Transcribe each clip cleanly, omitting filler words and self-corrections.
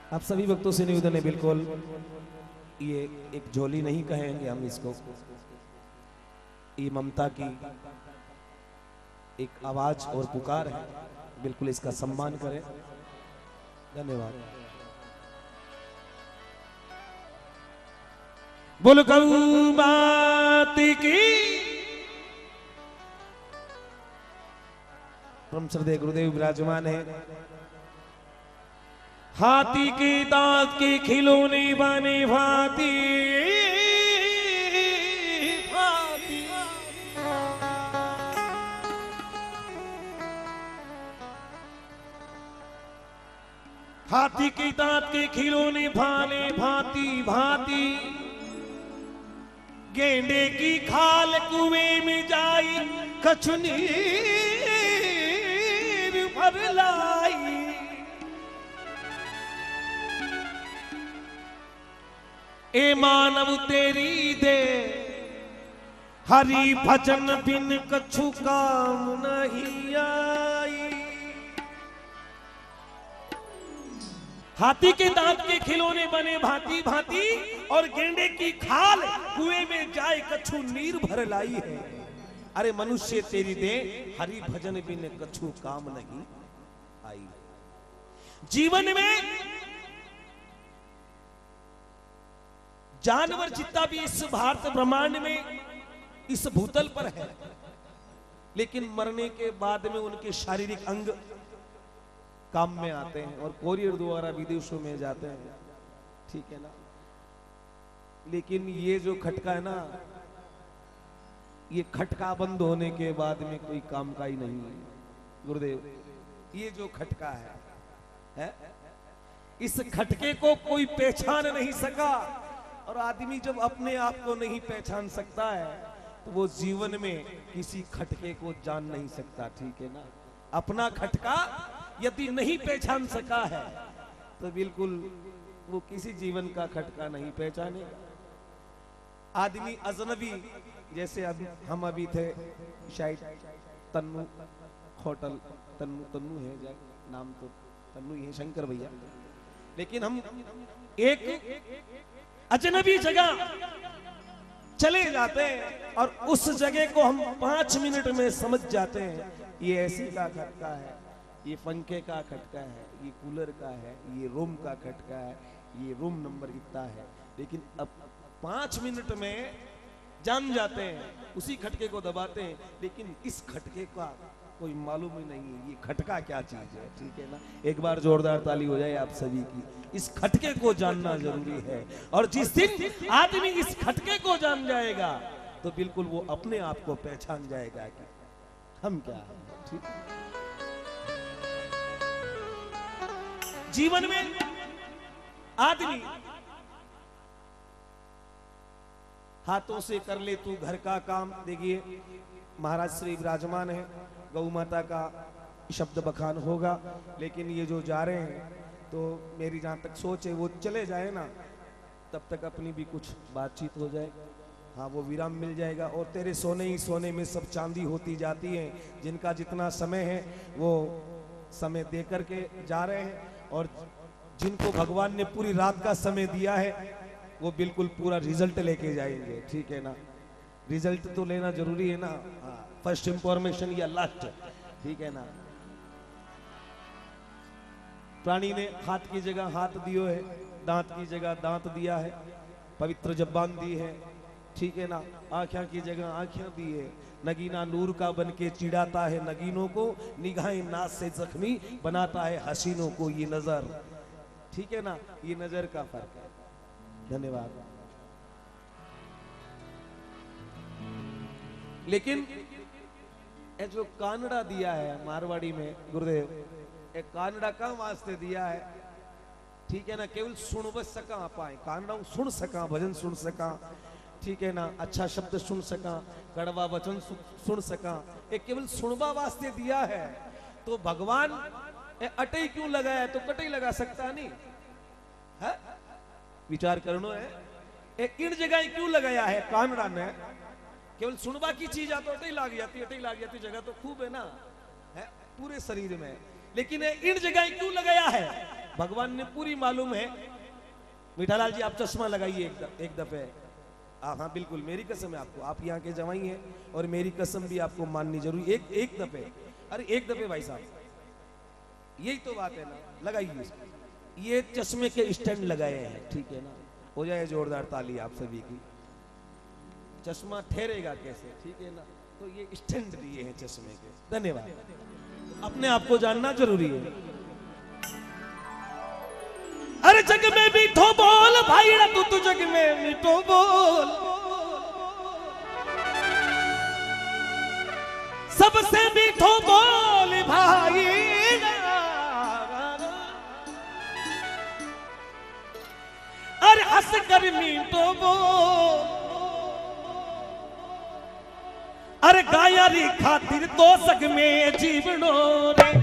आप सभी भक्तों से निवेदन है, बिल्कुल ये एक झोली नहीं कहेंगे हम इसको, ये ममता की एक आवाज और पुकार है, बिल्कुल इसका सम्मान करें। धन्यवाद। बोल गऊ बात की परम श्रद्धेय गुरुदेव विराजमान है। हाथी के दांत के खिलौने बने भांति भांति, हाथी के दांत के खिलौने भाले भांति भांति, गेंडे की खाल कुएं में जाई कछुनी भर लाई। ए मानव तेरी दे हरि भजन बिन कछु काम नहीं आई। हाथी के दांत के खिलौने बने भांति भांति और गेंडे की खाल कुएं में जाए कछु नीर भर लाई है। अरे मनुष्य तेरी दे हरि भजन बिन कछु काम नहीं आई। जीवन में जानवर जितना भी इस भारत ब्रह्मांड में इस भूतल पर है, लेकिन मरने के बाद में उनके शारीरिक अंग काम में आते हैं और कोरियर द्वारा विदेशों में जाते हैं, ठीक है ना। लेकिन ये जो खटका है ना, ये खटका बंद होने के बाद में कोई काम का ही नहीं है गुरुदेव। ये जो खटका है इस खटके को कोई पहचान नहीं सका, और आदमी जब अपने आप को नहीं पहचान सकता है तो वो जीवन में किसी खटके को जान नहीं सकता, ठीक है ना। अपना खटका यदि नहीं पहचान सका है तो बिल्कुल वो किसी जीवन का खटका नहीं पहचानेगा। आदमी अजनबी, जैसे अभी हम अभी थे शायद तन्नू होटल, तन्नू है नाम, तो तन्नू ही है, शंकर भैया। लेकिन हम एक अजनबी जगह चले जाते हैं और उस जगह को हम 5 मिनट में समझ जाते हैं। ये एसी का खटका है, ये पंखे का खटका है, ये कूलर का है, ये रूम का खटका है, ये रूम नंबर इतना है। लेकिन अब 5 मिनट में जान जाते हैं, उसी खटके को दबाते हैं, लेकिन इस खटके का कोई मालूम ही नहीं है ये खटका क्या चीज है, ठीक है ना। एक बार जोरदार ताली हो जाए आप सभी की। इस खटके को जानना जरूरी है, और जिस दिन आदमी इस खटके को जान जाएगा तो बिल्कुल वो अपने आप को पहचान जाएगा कि हम क्या हैं, ठीक। जीवन में आदमी हाथों से कर ले तू घर का काम। देखिए महाराज श्री विराजमान है, गौ माता का शब्द बखान होगा, लेकिन ये जो जा रहे हैं तो मेरी जहाँ तक सोच है वो चले जाए ना, तब तक अपनी भी कुछ बातचीत हो जाए। हाँ, वो विराम मिल जाएगा। और तेरे सोने ही सोने में सब चांदी होती जाती है। जिनका जितना समय है वो समय दे करके जा रहे हैं, और जिनको भगवान ने पूरी रात का समय दिया है वो बिल्कुल पूरा रिजल्ट लेके जाएंगे, ठीक है ना। रिजल्ट तो लेना जरूरी है ना, फर्स्ट इंफॉर्मेशन या लास्ट, ठीक है ना। प्राणी ने हाथ की जगह हाथ दियो है, दांत की जगह दांत दिया है, पवित्र जबान दी है, ठीक है ना। आँखें की जगह आँखें दी है। नगीना नूर का बन के चिढ़ाता है नगीनों को, निगाहें नाज से जख्मी बनाता है हसीनों को ये नजर, ठीक है ना। ये नजर का फर्क है। धन्यवाद। लेकिन ये जो कानड़ा दिया है मारवाड़ी में गुरुदेव, एक कानड़ा का वास्ते दिया है, ठीक है ना। केवल सुन बस सका पाए, कानड़ा सुन सका, भजन सुन सका, ठीक है ना। अच्छा शब्द सुन सका, कड़वा वचन सुन सका, एक केवल सुनवा वास्ते दिया है। तो भगवान अटई क्यों लगाया, तो कटई लगा सकता नहीं है। विचार करना है, एक इन जगह क्यों लगाया है कानड़ा ने। केवल सुनवा की चीज आ तो अटई लाग जाती जगह तो खूब है ना, है पूरे शरीर में। लेकिन इन जगह क्यों लगाया है, भगवान ने पूरी मालूम है। मीठालाल जी आप चश्मा लगाइए एक दफे। हाँ बिल्कुल, मेरी कसम है आपको, आप यहाँ के जवाई हैं और मेरी कसम भी आपको माननी जरूरी। एक दफे, अरे एक दफे भाई साहब, यही तो बात है ना, लगाइए। ये चश्मे के स्टैंड लगाए हैं, ठीक है ना, हो जाए जोरदार ताली आप सभी की। चश्मा ठहरेगा कैसे, ठीक है ना, तो ये स्टैंड दिए हैं चश्मे के। धन्यवाद। अपने आप को जानना जरूरी है। अरे जग में मीठो बोल भाई, तू जग में मीठो बोल, सबसे मीठो बोल भाई, अरे हंस कर मीठो बोल, अरे गायारी खातिर तो सग में जीवनो रे।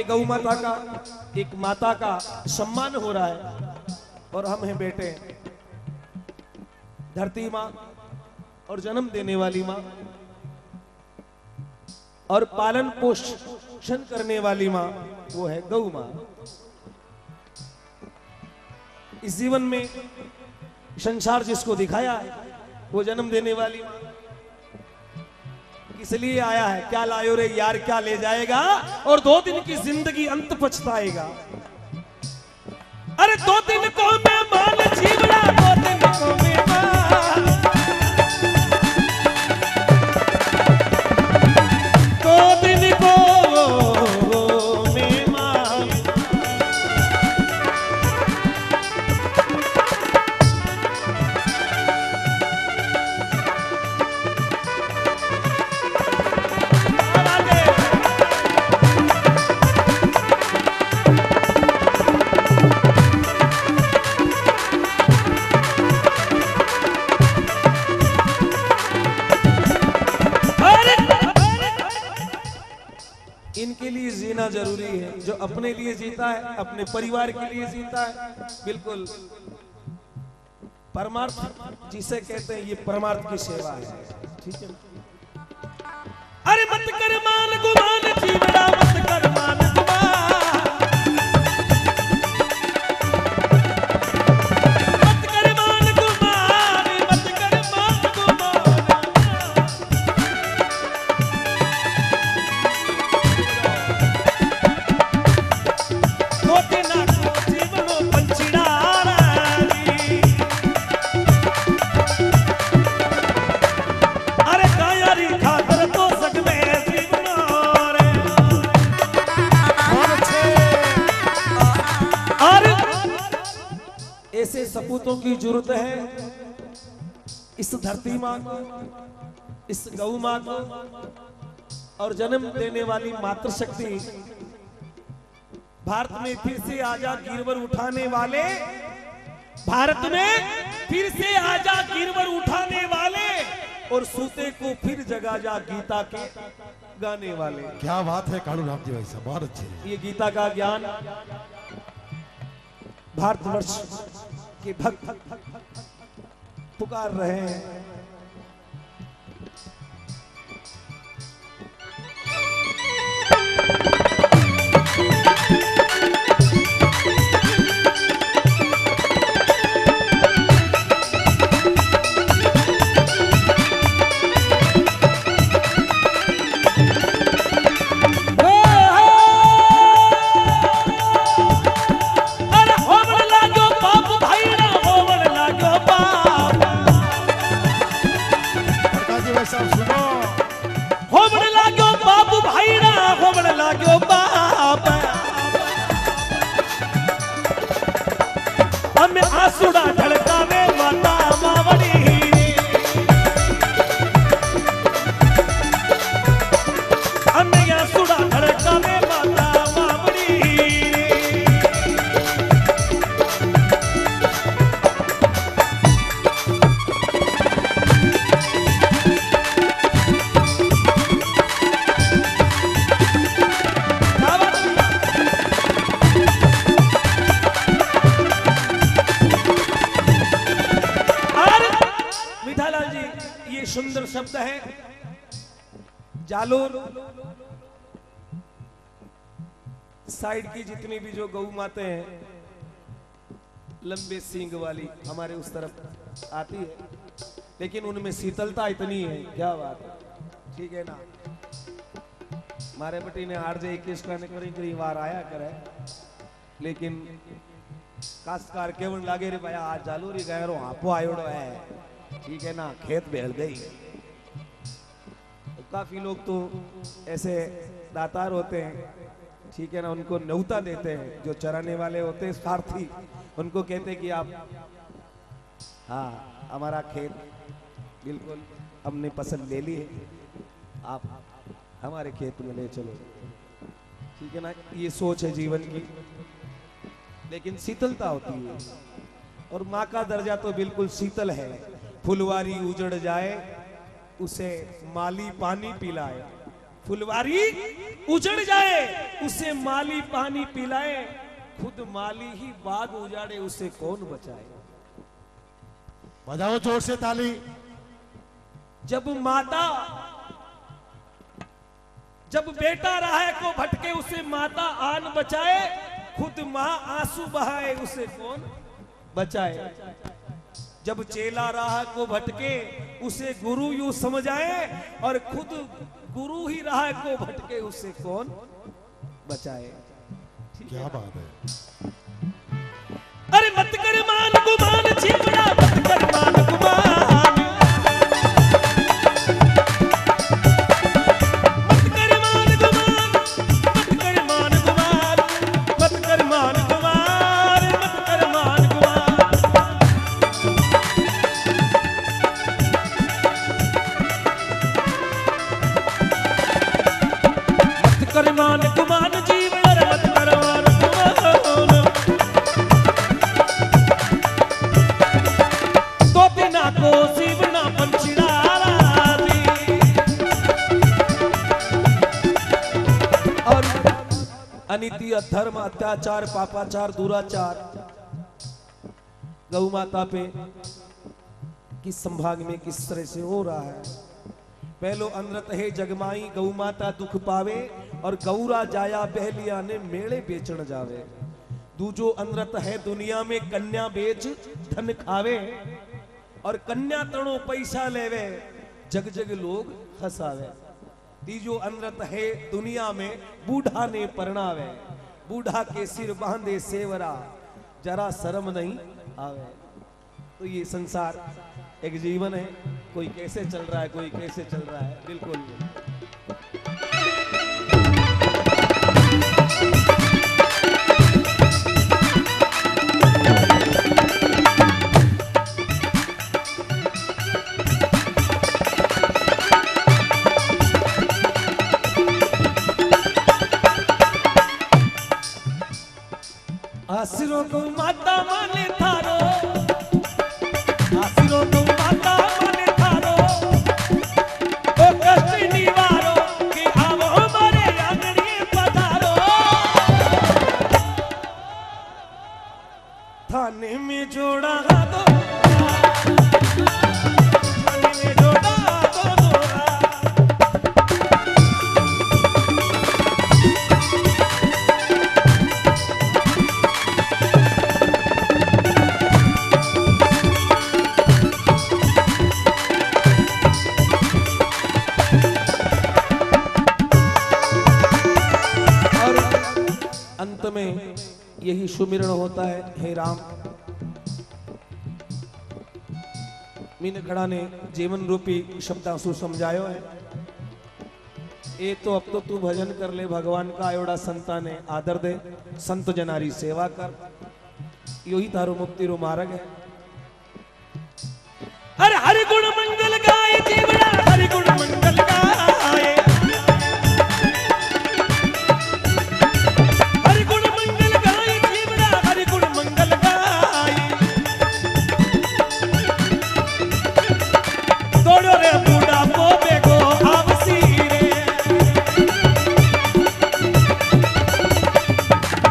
गौ माता का, एक माता का सम्मान हो रहा है और हम हैं बेटे, धरती माँ और जन्म देने वाली माँ और पालन पोषण करने वाली माँ, वो है गौ माँ। इस जीवन में संसार जिसको दिखाया है वो जन्म देने वाली माँ। इसलिए आया है, क्या लायो रे यार क्या ले जाएगा, और 2 दिन की जिंदगी अंत पछताएगा। अरे 2 दिन को मैं मान जीवड़ा, 2 दिन को मैं मान, 2 दिन को मैं मान। इनके लिए जीना जरूरी है, जो अपने लिए जीता है, अपने परिवार के लिए जीता है, बिल्कुल परमार्थ जिसे कहते हैं, ये परमार्थ की सेवा है, ठीक है। अरे मत कर मान गुमान जीवड़ा, मत कर मान गुमान, मत कर मान गुमान, मत कर मान गुमान। ऐसे सपूतों की जरूरत है इस धरती माँ को, इस गौ माँ को, और जन्म देने वाली मातृशक्ति। भारत में फिर से आजा गिरवर उठाने वाले, भारत में फिर से आजा गिरवर उठाने वाले, और सूते को फिर जगा जा गीता के गाने वाले। क्या बात है कालू राम जी भाई साहब, बहुत अच्छे। ये गीता का ज्ञान भारतवर्ष के भक्त पुकार रहे हैं। आसुड़ा ढड़कावे माता मावड़ी अन्या सुड़ा ढड़कावे माता मावड़ी सुंदर शब्द है। जालोर साइड की जितनी भी जो गौ माते हैं लंबे सींग वाली हमारे उस तरफ आती है, लेकिन उनमें शीतलता इतनी है, क्या बात है, ठीक है ना। मारे बटी ने RJ 21 का करी वार आया करे, लेकिन काश्तकार केवल लागे रे भाया आज जालोरी गहरो हापो आयोड़ो है, ठीक है ना, खेत बेल गई। तो काफी लोग तो ऐसे दातार होते हैं, ठीक है ना, उनको न्योता देते हैं, जो चराने वाले होते हैं स्वार्थी, उनको कहते हैं कि आप हाँ हमारा खेत बिल्कुल हमने पसंद ले ली है, आप हमारे खेत में ले चलो, ठीक है ना। ये सोच है जीवन की, लेकिन शीतलता होती है, और माँ का दर्जा तो बिल्कुल शीतल है। फुलवारी उजड़ जाए उसे माली पानी पिलाए, फुलवारी उजड़ जाए उसे माली पानी पिलाए, खुद माली ही बाग उजाड़े उसे कौन बचाए। बजाओ जोर से ताली। जब बेटा राह को भटके उसे माता आन बचाए, खुद माँ आंसू बहाए उसे कौन बचाए। जब चेला राह को भटके उसे गुरु यूं समझाए, और खुद गुरु ही राह को भटके उसे कौन बचाए। क्या बात है। अरे मत कर मान गुमान जीवड़ा, मत कर मान गुमान, मत कर मान गुमान, मत कर मान गुमान, मत कर मान गुमान, मत कर मान गुमान। मत कर मान गुमान जीवड़ा, मत कर मान गुमान। तो बिना को जीवना पंछीड़ा दी, और अनिति अधर्म अत्याचार पापाचार दुराचार गौ माता पे किस संभाग में किस तरह से हो रहा है। पहलो अनृत है जगमाई गौ माता दुख पावे, और गौरा जाया बहलिया ने मेले बेचण जावे। दूजो अनृत है दुनिया में कन्या बेच धन खावे, और कन्या तणो पैसा लेवे जग जग लोग हंसावे। तीजो अनृत है दुनिया में बूढ़ा ने परणावे, बूढ़ा के सिर बांधे सेवरा जरा शर्म नहीं आवे। तो ये संसार एक जीवन है, कोई कैसे चल रहा है, कोई कैसे चल रहा है, बिल्कुल। आसिरों को माता माने थारो, आसिरों को माता माने थारो, ओ कष्ट निवारो कि आवो हमारे आंगने पधारो। थाने में जोड़ा दो, थाने में जोड़ा दो दोरा। अंत में यही सुमिरण होता है, हे राम। मीन खड़ा ने जीवन रूपी शब्दांशु समझायो है। ए तो अब तो तू भजन कर ले भगवान का, एवड़ा संता ने आदर दे, संत जनारी सेवा कर। यही तारो मुक्ति रो मार्ग है। अरे हरि गुण मंगल गाए जीवड़ा हरि गुण मंगल गाए, हरि गुण मंगल गाए जीवड़ा हरि गुण मंगल गाए। तोड़ो रे बूढ़ा को बेगो आवसी रे,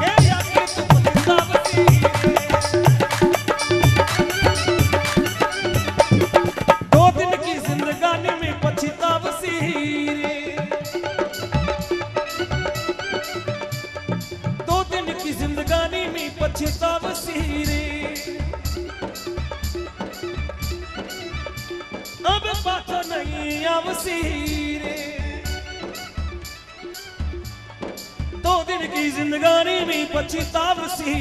ये यात्री तुम आवसी पछतावसी रे। अब पाछो नहीं आवसी रे, 2 दिन की जिंदगानी में पछतावसी